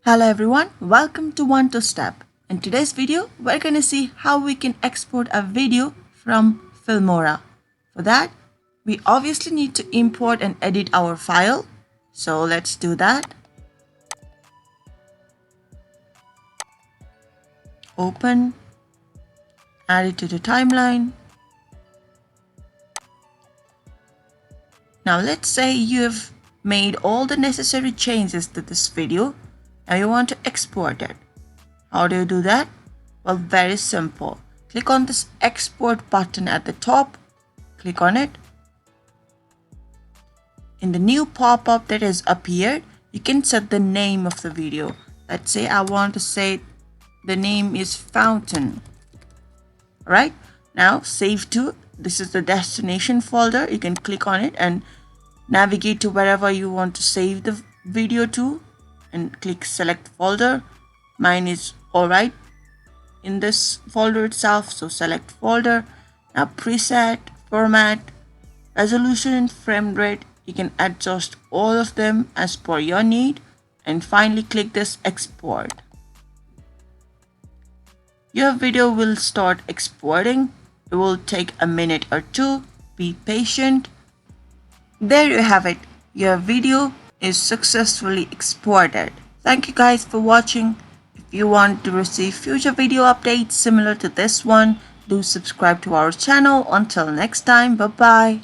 Hello everyone, welcome to One to Step. In today's video, we're going to see how we can export a video from Filmora. For that, we obviously need to import and edit our file. So let's do that. Open, add it to the timeline. Now let's say you've made all the necessary changes to this video. Now you want to export it. How do you do that? Well, very simple. Click on this export button at the top. Click on it. In the new pop-up that has appeared, you can set the name of the video. Let's say I want to say the name is Fountain. Alright, now save to. This is the destination folder. You can click on it and navigate to wherever you want to save the video to. And click select folder. Mine is alright in this folder itself, so select folder. Now preset, format, resolution and frame rate, you can adjust all of them as per your need, and finally click this export. Your video will start exporting. It will take a minute or two. Be patient. There you have it. Your video is successfully exported. Thank you guys for watching. If you want to receive future video updates similar to this one, do subscribe to our channel. Until next time, bye bye.